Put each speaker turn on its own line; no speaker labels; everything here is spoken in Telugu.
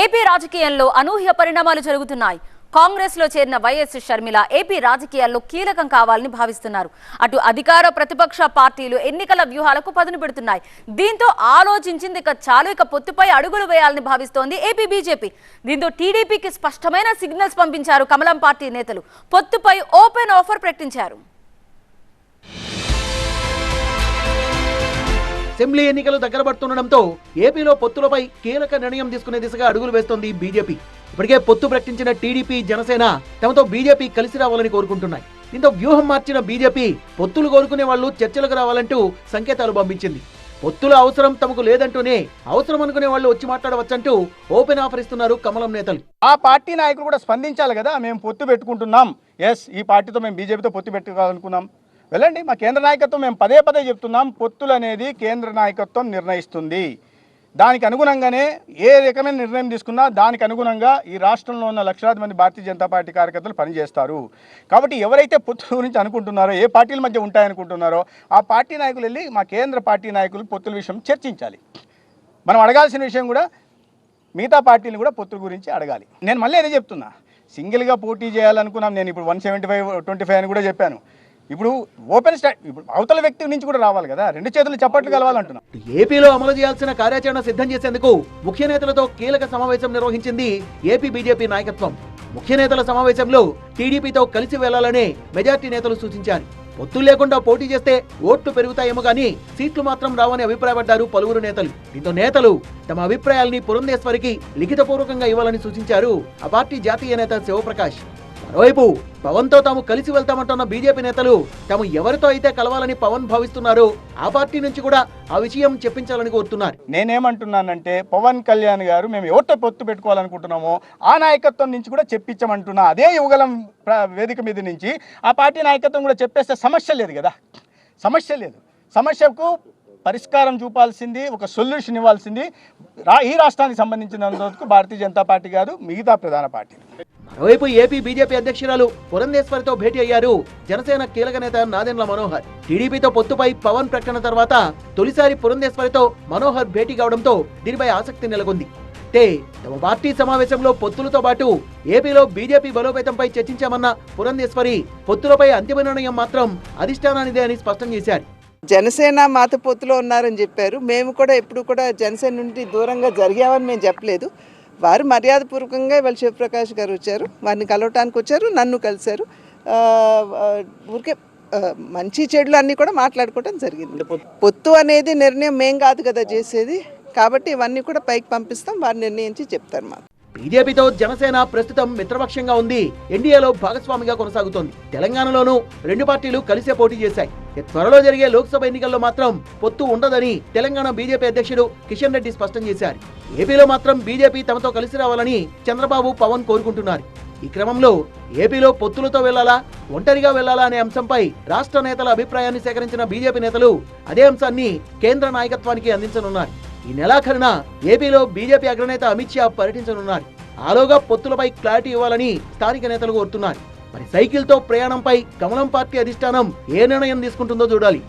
ఏపీ రాజకీయాల్లో అనూహ్య పరిణామాలు జరుగుతున్నాయి. కాంగ్రెస్ లో చేరిన వైఎస్ షర్మిల ఏపీ రాజకీయాల్లో కీలకం కావాలని భావిస్తున్నారు. అటు అధికార ప్రతిపక్ష పార్టీలు ఎన్నికల వ్యూహాలకు పదును పెడుతున్నాయి. దీంతో ఆలోచించింది ఇక పొత్తుపై అడుగులు వేయాలని భావిస్తోంది ఏపీ బీజేపీ. దీంతో టీడీపీకి స్పష్టమైన సిగ్నల్స్ పంపించారు కమలం పార్టీ నేతలు. పొత్తుపై ఓపెన్ ఆఫర్ ప్రకటించారు.
అసెంబ్లీ ఎన్నికలు దగ్గర పడుతుండటంతో ఏపీలో పొత్తులపై కీలక నిర్ణయం తీసుకునే దిశగా అడుగులు వేస్తోంది బీజేపీ. ఇప్పటికే పొత్తు ప్రకటించిన టీడీపీ, జనసేన తమతో బీజేపీ కలిసి రావాలని కోరుకుంటున్నాయి. దీంతో వ్యూహం మార్చిన బీజేపీ పొత్తులు కోరుకునే వాళ్ళు చర్చలకు రావాలంటూ సంకేతాలు పంపించింది. పొత్తుల అవసరం తమకు లేదంటూనే అవసరం అనుకునే వాళ్ళు వచ్చి మాట్లాడవచ్చంటూ ఓపెన్ ఆఫర్ ఇస్తున్నారు కమలం నేతలు.
ఆ పార్టీ నాయకులు కూడా స్పందించాలి కదా, మేము పొత్తు పెట్టుకుంటున్నాం, ఈ పార్టీతో మేము బీజేపీతో పొత్తు పెట్టుకోవాలనుకున్నాం, వెళ్ళండి. మా కేంద్ర నాయకత్వం మేము పదే చెప్తున్నాం, పొత్తులు అనేది కేంద్ర నాయకత్వం నిర్ణయిస్తుంది. దానికి అనుగుణంగానే ఏ రకమైన నిర్ణయం తీసుకున్నా దానికి అనుగుణంగా ఈ రాష్ట్రంలో ఉన్న లక్షలాది మంది భారతీయ జనతా పార్టీ కార్యకర్తలు పనిచేస్తారు. కాబట్టి ఎవరైతే పొత్తుల గురించి అనుకుంటున్నారో, ఏ పార్టీల మధ్య ఉంటాయనుకుంటున్నారో ఆ పార్టీ నాయకులు వెళ్ళి మా కేంద్ర పార్టీ నాయకులు పొత్తుల విషయం చర్చించాలి. మనం అడగాల్సిన విషయం కూడా మిగతా పార్టీలు కూడా పొత్తుల గురించి అడగాలి. నేను మళ్ళీ అదే చెప్తున్నా, సింగిల్గా పోటీ చేయాలనుకున్నాం. నేను ఇప్పుడు 175-25 అని కూడా చెప్పాను. ఇప్పుడు ఓపెన్ స్టార్ట్, ఇప్పుడు అవతల వ్యక్తి నుంచి కూడా రావాలి కదా, రెండు చేతులు చప్పట్లు కలవాలంటున్నాం.
ఏపీలో అమలు చేయాల్సిన కార్యాచరణ సిద్ధం చేసేందుకు ముఖ్య నేతలతో కీలక సమావేశం నిర్వహించింది ఏపీ బీజేపీ నాయకత్వం. ముఖ్య నేతల సమావేశంలో టీడీపీతో కలిసి వెళ్లాలనే మెజార్టీ నేతలు సూచించారు. పొత్తులు లేకుండా పోటీ చేస్తే ఓట్లు పెరుగుతాయేమో గానీ సీట్లు మాత్రం రావని అభిప్రాయపడ్డారు పలువురు నేతలు. దీంతో నేతలు తమ అభిప్రాయాల్ని పురంధేశ్వరికి లిఖితపూర్వకంగా ఇవ్వాలని సూచించారు ఆ పార్టీ జాతీయ నేత శివప్రకాష్. మరోవైపు పవన్ తో తాము కలిసి వెళ్తామంటున్న బీజేపీ నేతలు తాము ఎవరితో అయితే కలవాలని పవన్ భావిస్తున్నారో ఆ పార్టీ నుంచి కూడా ఆ విషయం చెప్పించాలని కోరుతున్నారు.
నేనేమంటున్నానంటే, పవన్ కళ్యాణ్ గారు మేము ఎవరితో పొత్తు పెట్టుకోవాలనుకుంటున్నామో ఆ నాయకత్వం నుంచి కూడా చెప్పించమంటున్నా. అదే యువగలం వేదిక మీద నుంచి ఆ పార్టీ నాయకత్వం కూడా చెప్పేస్తే సమస్య లేదు కదా, సమస్య లేదు. సమస్యకు పరిష్కారం చూపాల్సింది, ఒక సొల్యూషన్ ఇవ్వాల్సింది ఈ రాష్ట్రానికి సంబంధించినందుకు భారతీయ జనతా పార్టీ కాదు, మిగతా ప్రధాన పార్టీ.
మరోవైపు ఏపీ బీజేపీ అధ్యక్షురాలు పురంధేశ్వరితో భేటీ అయ్యారు జనసేన కీలక నేత నాదెండ్ల మనోహర్. టీడీపీతో పొత్తుపై పవన్ ప్రకటన తర్వాత తొలిసారి పురంధేశ్వరితో మనోహర్ భేటీ కావడంతో దీనిపై ఆసక్తి నెలకొంది. అంటే తమ పార్టీ సమావేశంలో పొత్తులతో పాటు ఏపీలో బీజేపీ బలోపేతంపై చర్చించామన్న పురంధేశ్వరి పొత్తులపై అంతిమ నిర్ణయం మాత్రం అధిష్టానానిదే అని స్పష్టం చేశారు.
జనసేన మాత పొత్తులో ఉన్నారని చెప్పారు. మేము కూడా ఎప్పుడు కూడా జనసేన నుండి దూరంగా జరిగామని మేము చెప్పలేదు. వారు మర్యాదపూర్వకంగా ఇవాళ శివప్రకాష్ గారు వచ్చారు, వారిని కలవటానికి వచ్చారు, నన్ను కలిశారు. ఊరికే మంచి చెడులు అన్నీ కూడా మాట్లాడుకోవడం జరిగింది. పొత్తు అనేది నిర్ణయం మేం కాదు కదా చేసేది, కాబట్టి ఇవన్నీ కూడా పైకి పంపిస్తాం, వారు నిర్ణయించి చెప్తారు. మాకు
బీజేపీతో జనసేన ప్రస్తుతం మిత్రపక్షంగా ఉంది, ఎన్డీఏలో భాగస్వామిగా కొనసాగుతోంది. తెలంగాణలోనూ రెండు పార్టీలు కలిసే పోటీ చేశాయి. త్వరలో జరిగే లోక్సభ ఎన్నికల్లో మాత్రం పొత్తు ఉండదని తెలంగాణ బీజేపీ అధ్యక్షుడు కిషన్ రెడ్డి స్పష్టం చేశారు. ఏపీలో మాత్రం బీజేపీ తమతో కలిసి రావాలని చంద్రబాబు, పవన్ కోరుకుంటున్నారు. ఈ క్రమంలో ఏపీలో పొత్తులతో వెళ్లాలా, ఒంటరిగా వెళ్లాలా అనే అంశంపై రాష్ట్ర నేతల అభిప్రాయాన్ని సేకరించిన బీజేపీ నేతలు అదే అంశాన్ని కేంద్ర నాయకత్వానికి అందించనున్నారు. ఈ నెలాఖరున ఏపీలో బీజేపీ అగ్రనేత అమిత్ షా పర్యటించనున్నారు. ఆలోగా పొత్తులపై క్లారిటీ ఇవ్వాలని స్థానిక నేతలు కోరుతున్నారు. మరి సైకిల్తో ప్రయాణంపై కమలం పార్టీ అధిష్టానం ఏ నిర్ణయం తీసుకుంటుందో చూడాలి.